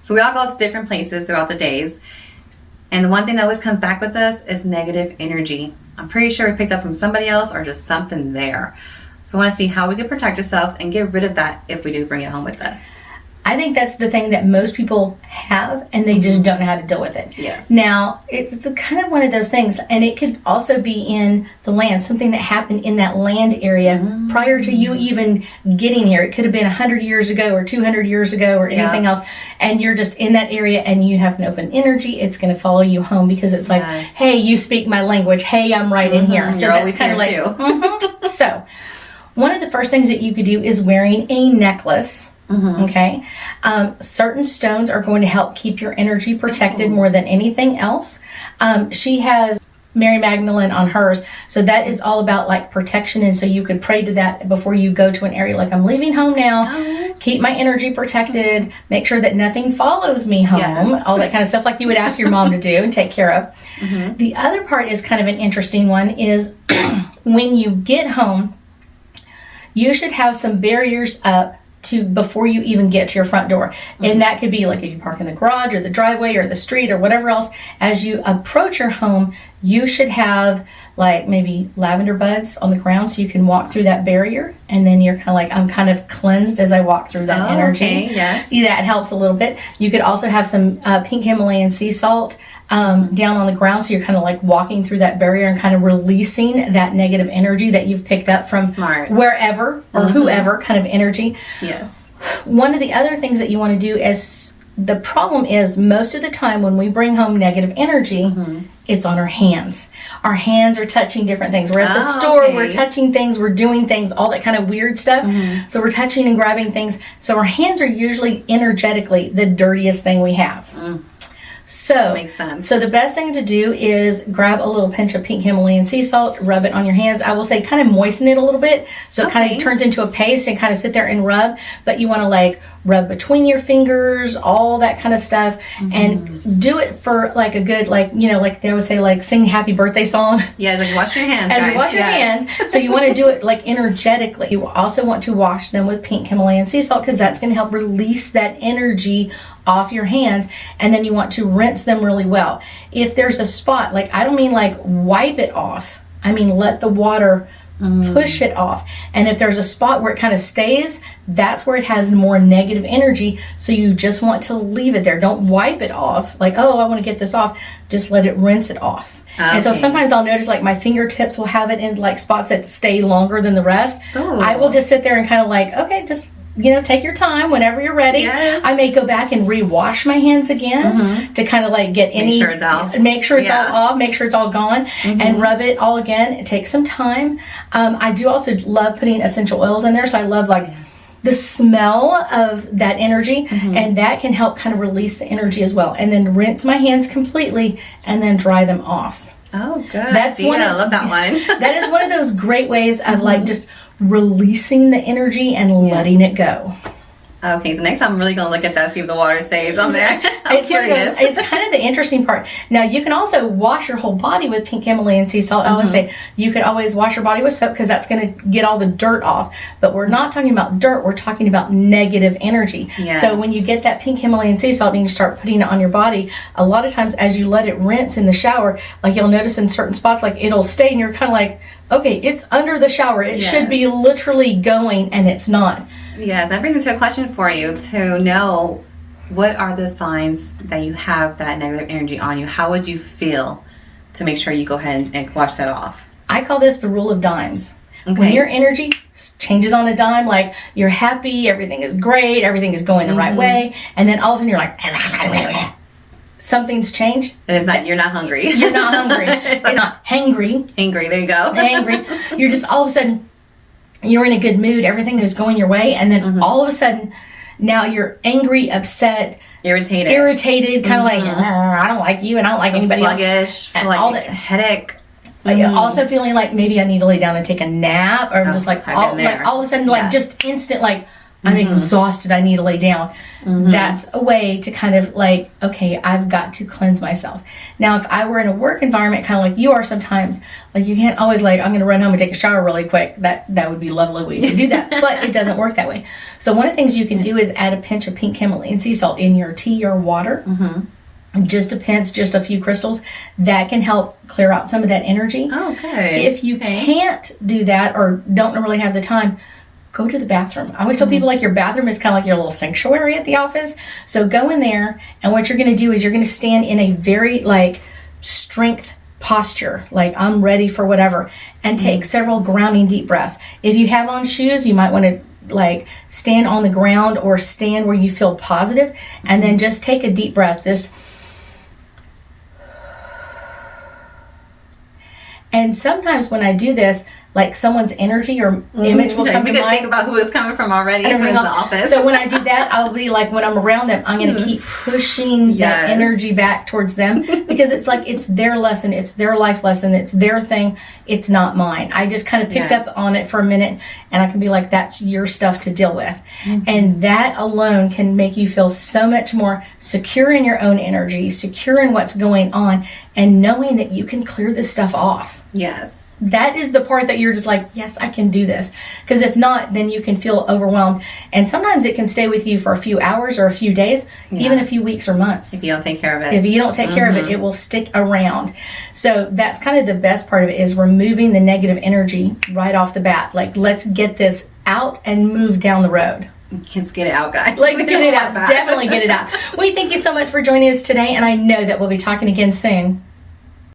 So we all go to different places throughout the days. And the one thing that always comes back with us is negative energy. I'm pretty sure we picked up from somebody else or just something there. So I want to see how we can protect ourselves and get rid of that if we do bring it home with us. I think that's the thing that most people have, and they just don't know how to deal with it. Yes. Now, it's kind of one of those things, and it could also be in the land, something that happened in that land area prior to you even getting here. It could have been 100 years ago or 200 years ago or anything else, and you're just in that area and you have an open energy. It's going to follow you home because it's like, hey, you speak my language. Hey, I'm right in here. So you're that's always kind here of like, too. So, one of the first things that you could do is wearing a necklace. Okay. Certain stones are going to help keep your energy protected more than anything else. She has Mary Magdalene on hers. So that is all about like protection. And so you could pray to that before you go to an area. Like, I'm leaving home now. Keep my energy protected. Make sure that nothing follows me home. Yes. All that kind of stuff like you would ask your mom to do and take care of. The other part is kind of an interesting one is when you get home, you should have some barriers up to before you even get to your front door. And that could be like if you park in the garage or the driveway or the street or whatever else. As you approach your home, you should have like maybe lavender buds on the ground so you can walk through that barrier, and then you're kind of like, I'm kind of cleansed as I walk through that energy. Okay, yes. That helps a little bit. You could also have some pink Himalayan sea salt down on the ground, so you're kind of like walking through that barrier and kind of releasing that negative energy that you've picked up from wherever or whoever kind of energy. Yes. One of the other things that you want to do is, the problem is most of the time when we bring home negative energy, it's on our hands. Our hands are touching different things. We're at the store, we're touching things, we're doing things, all that kind of weird stuff. So we're touching and grabbing things. So our hands are usually energetically the dirtiest thing we have. So, makes sense. So the best thing to do is grab a little pinch of pink Himalayan sea salt, rub it on your hands. I will say kind of moisten it a little bit so it kind of turns into a paste and kind of sit there and rub. But you want to like rub between your fingers, all that kind of stuff, and do it for like a good, like, you know, like they always say, like sing happy birthday song. Yeah, like wash your hands, and guys. Wash your hands. So you want to do it like energetically. You also want to wash them with pink Himalayan sea salt because that's going to help release that energy off your hands. And then you want to rinse them really well. If there's a spot, like I don't mean like wipe it off. I mean let the water push it off. And if there's a spot where it kind of stays, that's where it has more negative energy. So you just want to leave it there. Don't wipe it off. Like, oh, I want to get this off. Just let it rinse it off. And so sometimes I'll notice like my fingertips will have it in like spots that stay longer than the rest. I will just sit there and kind of like, okay, just, you know, take your time whenever you're ready. Yes. I may go back and re-wash my hands again to kind of like get any... Make sure it's off. Make sure it's all off. Make sure it's all gone. And rub it all again. It takes some time. I do also love putting essential oils in there. So I love like the smell of that energy. And that can help kind of release the energy as well. And then rinse my hands completely and then dry them off. Oh, good. That's I love that one. That is one of those great ways of like just releasing the energy and letting it go. Okay, so next time I'm really going to look at that, see if the water stays on there. I'm curious. It's kind of the interesting part. Now, you can also wash your whole body with pink Himalayan sea salt. I always say you could always wash your body with soap because that's going to get all the dirt off. But we're not talking about dirt. We're talking about negative energy. Yes. So when you get that pink Himalayan sea salt and you start putting it on your body, a lot of times as you let it rinse in the shower, like you'll notice in certain spots, like it'll stay and you're kind of like, okay, it's under the shower. It should be literally going, and it's not. Yes, that brings me to a question for you to know, what are the signs that you have that negative energy on you? How would you feel to make sure you go ahead and wash that off? I call this the rule of dimes. Okay. When your energy changes on a dime, like you're happy, everything is great, everything is going the right way, and then all of a sudden you're like, something's changed. And it's not, you're not hungry. You're not hungry. It's not hangry. Angry, there you go. Hangry. You're just all of a sudden, you're in a good mood, everything is going your way, and then all of a sudden, now you're angry, upset, irritated, kind of like, I don't like you, and I don't like anybody sluggish, else. like all that headache. Like also feeling like maybe I need to lay down and take a nap, or I'm just like all of a sudden, like just instant, like, I'm exhausted, I need to lay down. That's a way to kind of like, okay, I've got to cleanse myself. Now, if I were in a work environment, kind of like you are sometimes, like you can't always like, I'm going to run home and take a shower really quick. That would be lovely way to do that, but it doesn't work that way. So one of the things you can do is add a pinch of pink Himalayan sea salt in your tea or water. Just a pinch, just a few crystals. That can help clear out some of that energy. Okay. If you can't do that or don't really have the time, go to the bathroom. I always tell people like your bathroom is kind of like your little sanctuary at the office. So go in there, and what you're going to do is you're going to stand in a very like strength posture, like I'm ready for whatever, and take several grounding deep breaths. If you have on shoes, you might want to like stand on the ground or stand where you feel positive, and then just take a deep breath. And sometimes when I do this, like someone's energy or image will come to mind. You can think about who is coming from already in the office. So when I do that, I'll be like, when I'm around them, I'm going to keep pushing that energy back towards them, because it's like, it's their lesson. It's their life lesson. It's their thing. It's not mine. I just kind of picked up on it for a minute, and I can be like, that's your stuff to deal with. And that alone can make you feel so much more secure in your own energy, secure in what's going on, and knowing that you can clear this stuff off. Yes. That is the part that you're just like, yes, I can do this. Because if not, then you can feel overwhelmed. And sometimes it can stay with you for a few hours or a few days, even a few weeks or months. If you don't take care of it. If you don't take care of it, it will stick around. So that's kind of the best part of it, is removing the negative energy right off the bat. Like, let's get this out and move down the road. Let's get it out, guys. Like, get it out. Definitely get it out. We thank you so much for joining us today, and I know that we'll be talking again soon.